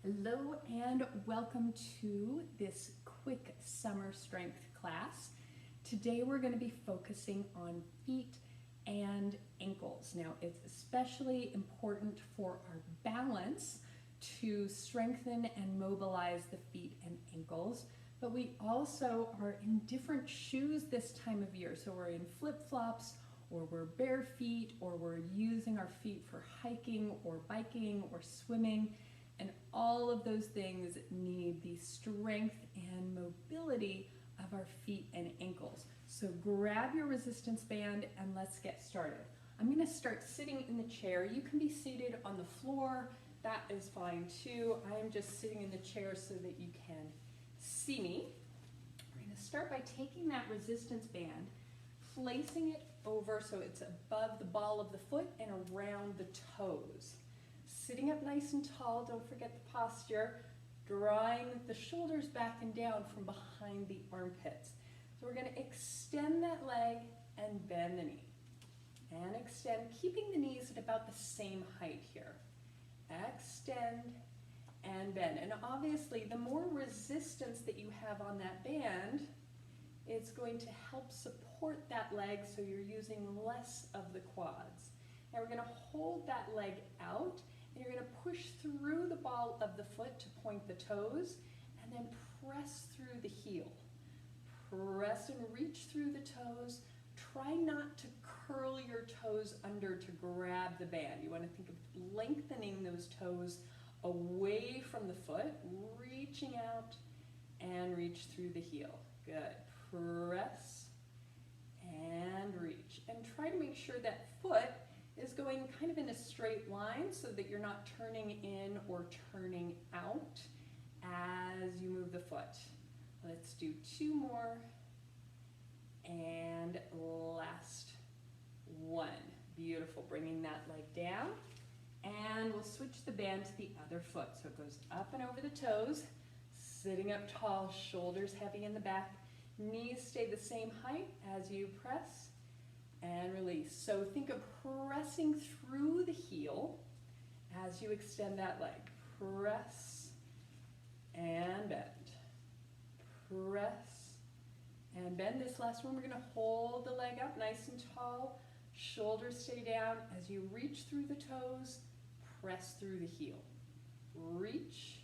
Hello and welcome to this quick summer strength class. Today we're going to be focusing on feet and ankles. Now it's especially important for our balance to strengthen and mobilize the feet and ankles, but we also are in different shoes this time of year. So we're in flip-flops, or we're bare feet, or we're using our feet for hiking or biking or swimming. And all of those things need the strength and mobility of our feet and ankles. So grab your resistance band and let's get started. I'm going to start sitting in the chair. You can be seated on the floor. That is fine too. I am just sitting in the chair so that you can see me. We're going to start by taking that resistance band, placing it over so it's above the ball of the foot and around the toes. Sitting up nice and tall, don't forget the posture, drawing the shoulders back and down from behind the armpits. So we're going to extend that leg and bend the knee. And extend, keeping the knees at about the same height here. Extend and bend. And obviously, the more resistance that you have on that band, it's going to help support that leg so you're using less of the quads. Now we're going to hold that leg out. And you're going to push through the ball of the foot to point the toes, and then press through the heel. Press and reach through the toes. Try not to curl your toes under to grab the band. You want to think of lengthening those toes away from the foot, reaching out and reach through the heel. Good. Press and reach. And try to make sure that foot is going kind of in a straight line so that you're not turning in or turning out as you move the foot. Let's do two more. And last one. Beautiful. Bringing that leg down. And we'll switch the band to the other foot. So it goes up and over the toes, sitting up tall, shoulders heavy in the back. Knees stay the same height as you press and release. So think of pressing through the heel as you extend that leg. Press and bend. Press and bend. This last one, we're going to hold the leg up nice and tall. Shoulders stay down. As you reach through the toes, press through the heel. Reach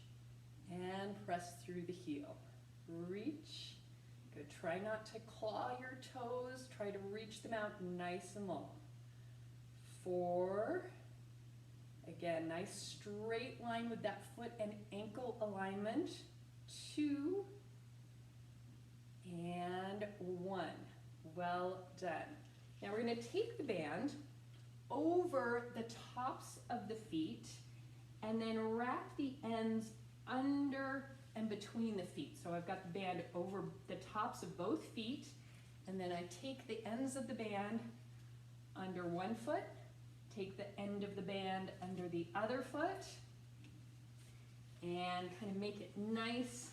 and press through the heel. Reach. Good. Try not to claw your toes. Try to reach them out nice and long. 4. Again, nice straight line with that foot and ankle alignment. 2. And 1. Well done. Now we're going to take the band over the tops of the feet and then wrap the ends under and between the feet. So I've got the band over the tops of both feet, and then I take the ends of the band under one foot, take the end of the band under the other foot, and kind of make it nice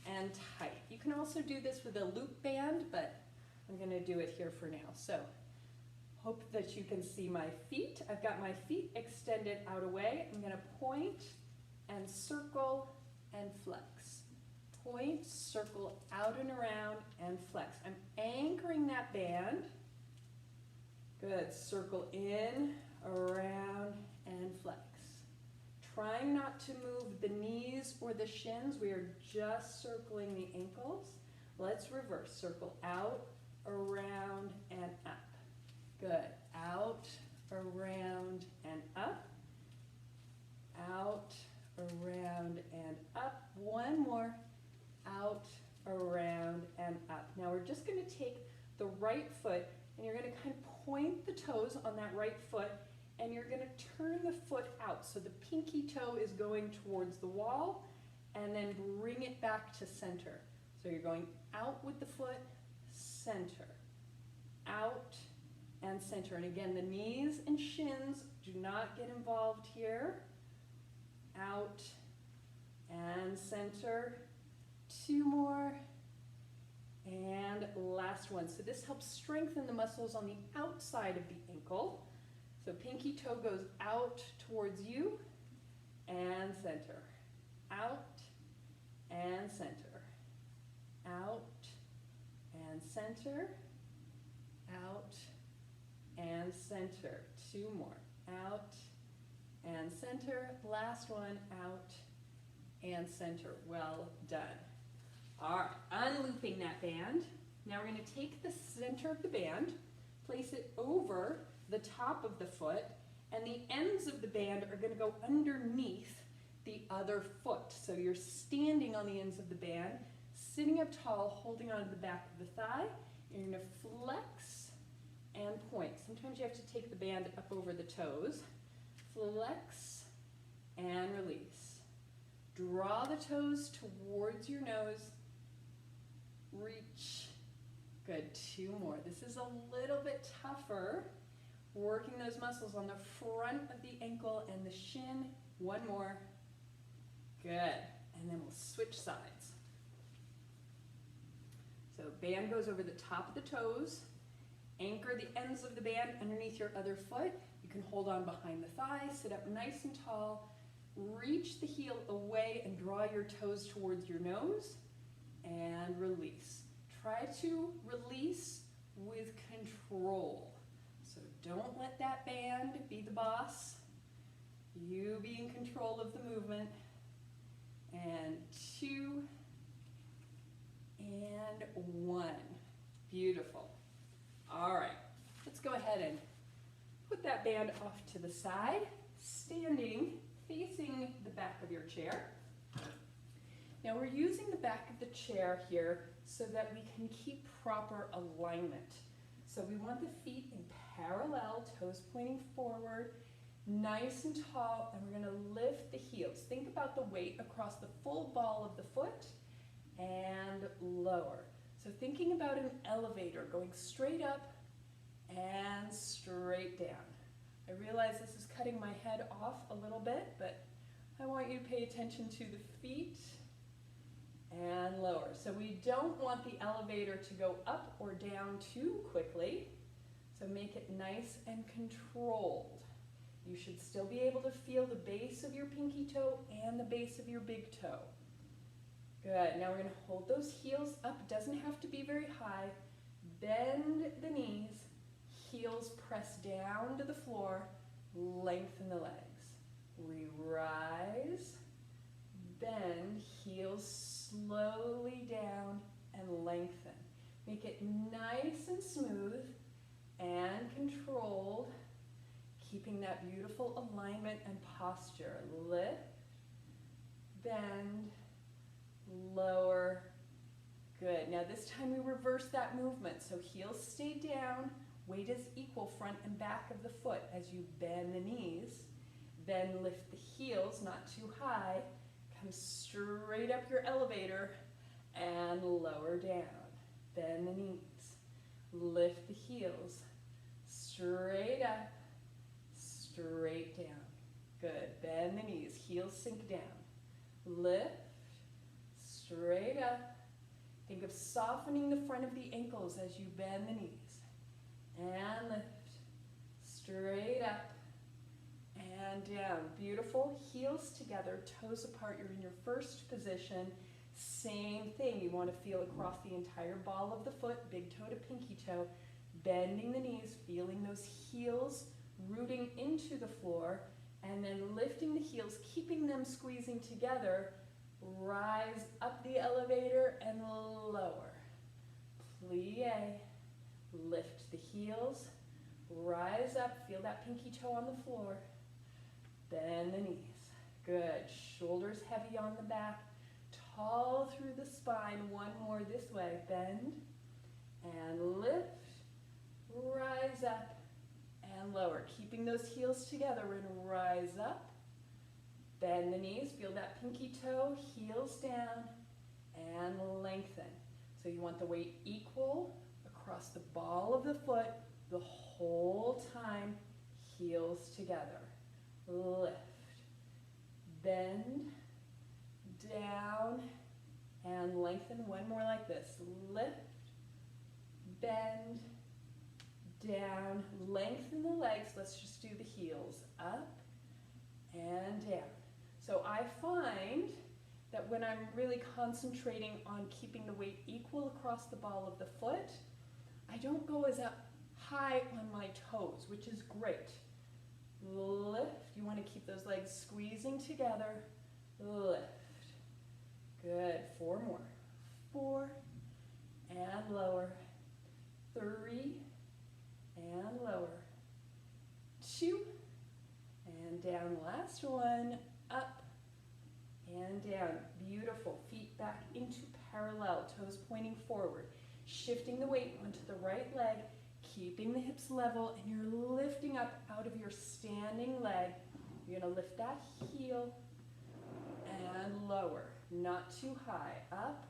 and tight. You can also do this with a loop band, but I'm going to do it here for now. So hope that you can see my feet. I've got my feet extended out away. I'm going to point and circle and flex. Point, circle, out and around, and flex. I'm anchoring that band. Good. Circle in, around, and flex. Trying not to move the knees or the shins. We are just circling the ankles. Let's reverse. Circle out, around, and up. Good. Out, around, and up. Out, around, and up. One more. Out, around, and up. Now we're just going to take the right foot and you're going to kind of point the toes on that right foot and you're going to turn the foot out. So the pinky toe is going towards the wall and then bring it back to center. So you're going out with the foot, center, out, and center. And again, the knees and shins do not get involved here. Out and center. 2 more. And last one. So this helps strengthen the muscles on the outside of the ankle. So pinky toe goes out towards you and center. center, out, and center. 2 more, out, and center. Last one, out, and center. Well done. All right, unlooping that band. Now we're going to take the center of the band, place it over the top of the foot, and the ends of the band are going to go underneath the other foot. So you're standing on the ends of the band, sitting up tall, holding onto the back of the thigh. You're going to flex and point. Sometimes you have to take the band up over the toes. Flex and release. Draw the toes towards your nose. Reach. Good, 2 more. This is a little bit tougher. Working those muscles on the front of the ankle and the shin. 1 more. Good. And then we'll switch sides. So band goes over the top of the toes. Anchor the ends of the band underneath your other foot. You can hold on behind the thigh, sit up nice and tall. Reach the heel away and draw your toes towards your nose. And release. Try to release with control. So don't let that band be the boss. You be in control of the movement. And 2, and 1. Beautiful. All right, let's go ahead and put that band off to the side, standing, facing the back of your chair. Now we're using the back of the chair here so that we can keep proper alignment. So we want the feet in parallel, toes pointing forward, nice and tall, and we're going to lift the heels. Think about the weight across the full ball of the foot and lower. So thinking about an elevator going straight up and straight down. I realize this is cutting my head off a little bit, but I want you to pay attention to the feet and lower. So we don't want the elevator to go up or down too quickly. So make it nice and controlled. You should still be able to feel the base of your pinky toe and the base of your big toe. Good. Now we're going to hold those heels up. Doesn't have to be very high. Bend the knees. Heels press down to the floor. Lengthen the legs. We rise. Bend. Heels slowly down and lengthen. Make it nice and smooth and controlled. Keeping that beautiful alignment and posture. Lift. Bend. Lower. Good. Now this time we reverse that movement. So heels stay down. Weight is equal front and back of the foot as you bend the knees. Then lift the heels, not too high. Come straight up your elevator and lower down. Bend the knees. Lift the heels. Straight up. Straight down. Good. Bend the knees. Heels sink down. Lift. Straight up. Think of softening the front of the ankles as you bend the knees. And lift. Straight up. And down. Beautiful. Heels together, toes apart. You're in your first position. Same thing. You want to feel across the entire ball of the foot, big toe to pinky toe. Bending the knees, feeling those heels rooting into the floor, and then lifting the heels, keeping them squeezing together. Rise up the elevator and lower. Plie. Lift the heels. Rise up. Feel that pinky toe on the floor. Bend the knees. Good. Shoulders heavy on the back. Tall through the spine. 1 more this way. Bend. And lift. Rise up. And lower. Keeping those heels together. We're going to rise up. Bend the knees, feel that pinky toe, heels down, and lengthen. So you want the weight equal across the ball of the foot the whole time, heels together. Lift, bend, down, and lengthen. 1 more like this. Lift, bend, down, lengthen the legs. Let's just do the heels. Up and down. So I find that when I'm really concentrating on keeping the weight equal across the ball of the foot, I don't go as up high on my toes, which is great. Lift. You want to keep those legs squeezing together. Lift. Good. 4 more. 4 and lower. 3 and lower. 2 and down. Last one. Up and down. Beautiful. Feet back into parallel. Toes pointing forward. Shifting the weight onto the right leg. Keeping the hips level, and you're lifting up out of your standing leg. You're going to lift that heel and lower. Not too high. Up.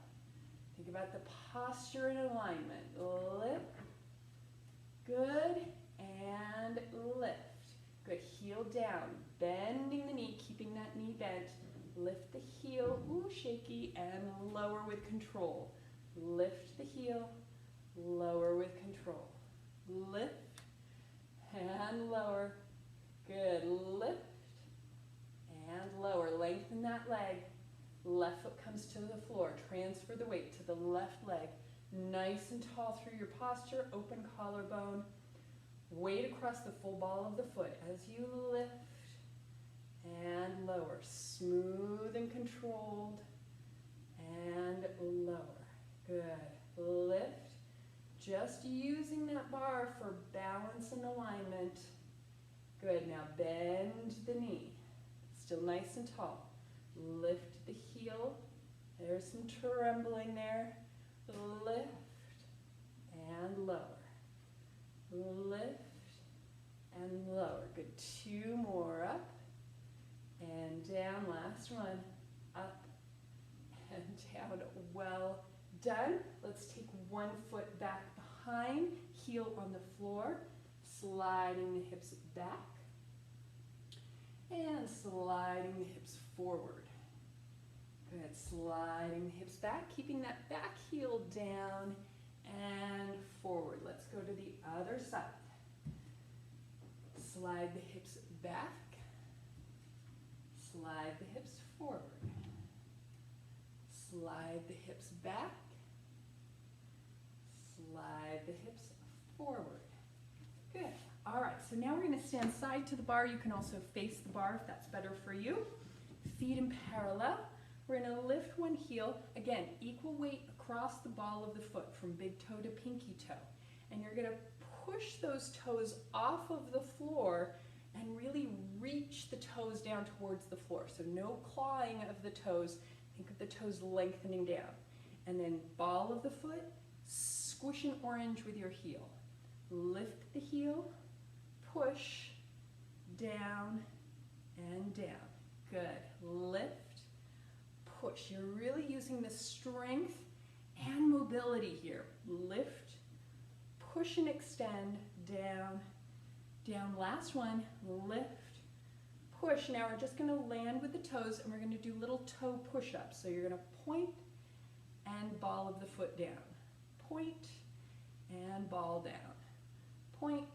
Think about the posture and alignment. Lift. Good. And lift. Good. Heel down. Bending the knee, keeping that knee bent. Lift the heel. Ooh, shaky. And lower with control. Lift the heel. Lower with control. Lift and lower. Good. Lift and lower. Lengthen that leg. Left foot comes to the floor. Transfer the weight to the left leg. Nice and tall through your posture. Open collarbone. Weight across the full ball of the foot as you lift and lower. Smooth and controlled and lower. Good. Lift. Just using that bar for balance and alignment. Good. Now bend the knee. Still nice and tall. Lift the heel. There's some trembling there. Lift and lower. Lift and lower. Good. 2 more. Up and down. Last one. Up and down. Well done. Let's take one foot back behind, heel on the floor, sliding the hips back, and sliding the hips forward. Good. Sliding the hips back, keeping that back heel down and forward. Let's go to the other side. Slide the hips back, slide the hips forward, slide the hips back, slide the hips forward. Good. All right, so now we're going to stand side to the bar. You can also face the bar if that's better for you. Feet in parallel. We're going to lift one heel. Again, equal weight across the ball of the foot from big toe to pinky toe. And you're going to push those toes off of the floor and really reach the toes down towards the floor. So no clawing of the toes. Think of the toes lengthening down. And then ball of the foot, squish an orange with your heel. Lift the heel, push, down, and down. Good. Lift, push. You're really using the strength and mobility here. Lift, push and extend, down, down. Last one, lift, push. Now we're just going to land with the toes and we're going to do little toe push-ups. So you're going to point and ball of the foot down. Point and ball down. Point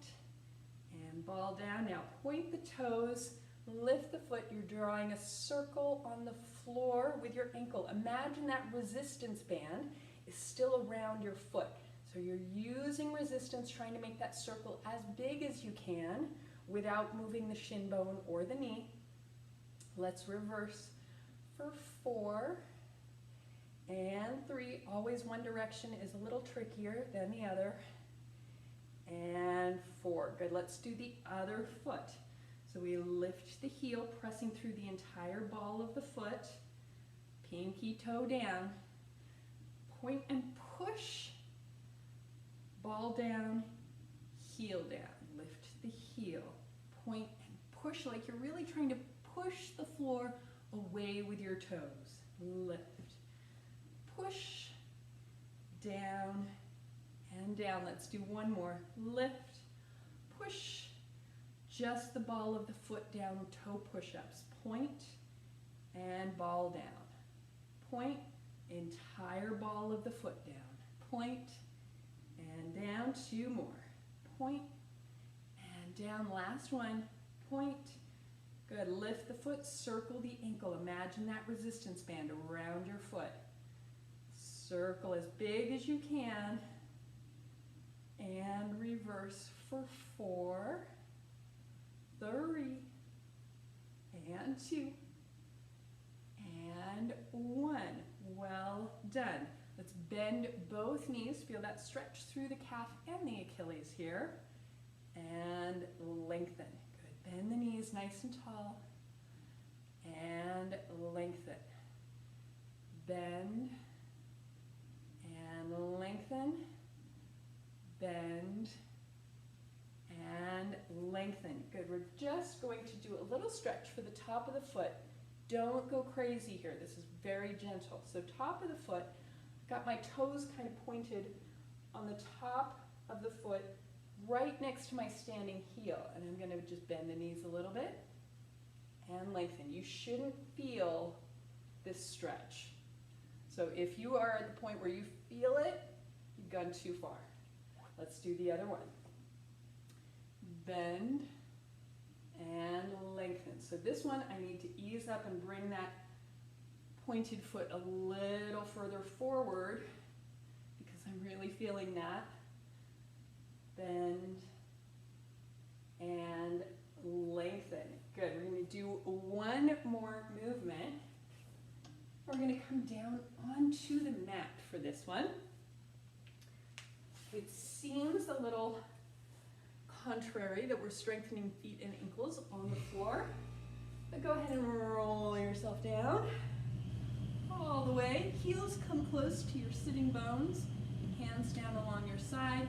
and ball down. Now point the toes, lift the foot. You're drawing a circle on the floor with your ankle. Imagine that resistance band is still around your foot. So you're using resistance, trying to make that circle as big as you can without moving the shin bone or the knee. Let's reverse for 4 and 3. Always one direction is a little trickier than the other. And 4. Good. Let's do the other foot. So we lift the heel, pressing through the entire ball of the foot. Pinky toe down. Point and push. Ball down, heel down. Lift the heel. Point and push like you're really trying to push the floor away with your toes. Lift. Push. Down and down. Let's do one more. Lift. Push. Just the ball of the foot down, toe push-ups. Point and ball down. Point, entire ball of the foot down. Point and down. 2 more. Point and down. Last one. Point Good, lift the foot, circle the ankle. Imagine that resistance band around your foot. Circle as big as you can. And reverse for 4, 3, and 2, and 1. Well done. Let's bend both knees. Feel that stretch through the calf and the Achilles here. And lengthen. Good. Bend the knees nice and tall. And lengthen. Bend. And lengthen. Bend. And lengthen. Good. We're just going to do a little stretch for the top of the foot. Don't go crazy here. This is very gentle. So top of the foot, got my toes kind of pointed on the top of the foot right next to my standing heel. And I'm going to just bend the knees a little bit and lengthen. You shouldn't feel this stretch. So if you are at the point where you feel it, you've gone too far. Let's do the other one. Bend and lengthen. So this one I need to ease up and bring that pointed foot a little further forward because I'm really feeling that. Bend and lengthen. Good. We're going to do one more movement. We're going to come down onto the mat for this one. It seems a little contrary that we're strengthening feet and ankles on the floor, but go ahead and roll yourself down all the way. Heels come close to your sitting bones, hands down along your side,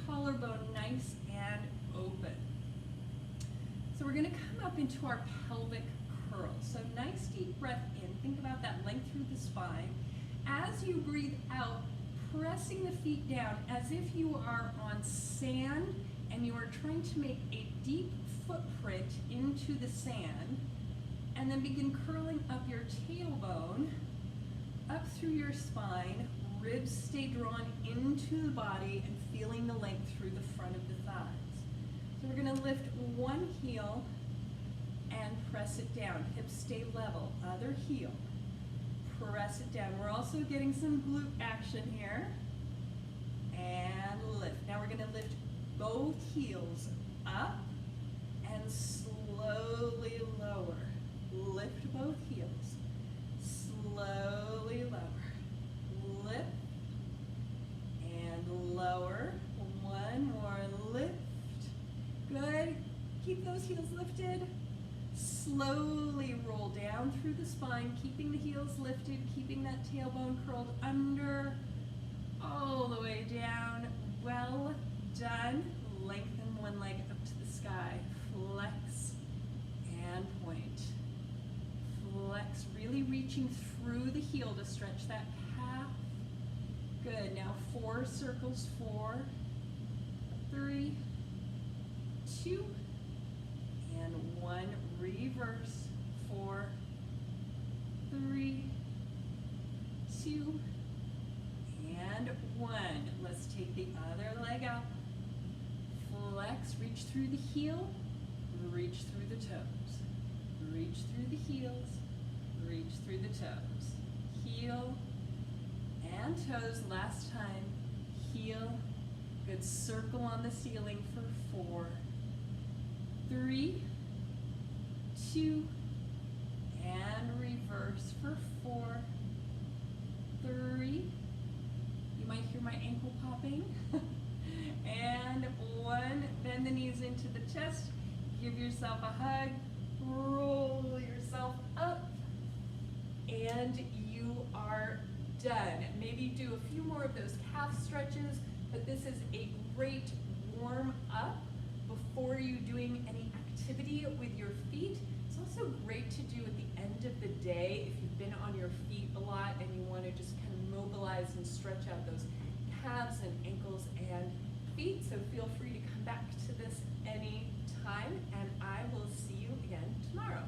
collarbone nice and open. So we're going to come up into our pelvic curl. So nice deep breath in. Think about that length through the spine. As you breathe out, pressing the feet down as if you are on sand and you are trying to make a deep footprint into the sand, and then begin curling up your tailbone, up through your spine, ribs stay drawn into the body and feeling the length through the front of the thighs. So we're going to lift one heel and press it down. Hips stay level, other heel. Press it down. We're also getting some glute action here. And lift. Now we're going to lift both heels up and slowly lower. Lift both heels. Slowly lower. Lift and lower. One more lift. Good. Keep those heels lifted. Slowly roll down through the spine, keeping the heels lifted, keeping that tailbone curled under, all the way down. Well done. Lengthen one leg up to the sky. Flex and point. Flex, really reaching through the heel to stretch that calf. Good. Now 4 circles. 4, 3, 2, and 1. Reverse. 4, 3, 2, and 1. Let's take the other leg out. Flex, reach through the heel, reach through the toes. Reach through the heels, reach through the toes. Heel and toes. Last time. Heel. Good. Circle on the ceiling for 4, 3, 2, and reverse for 4, 3. You might hear my ankle popping. And 1. Bend the knees into the chest. Give yourself a hug. Roll yourself up. And you are done. Maybe do a few more of those calf stretches, but this is a great warm up before you doing any activity with your feet. It's also great to do at the end of the day if you've been on your feet a lot and you want to just kind of mobilize and stretch out those calves and ankles and feet. So feel free to come back to this any time, and I will see you again tomorrow.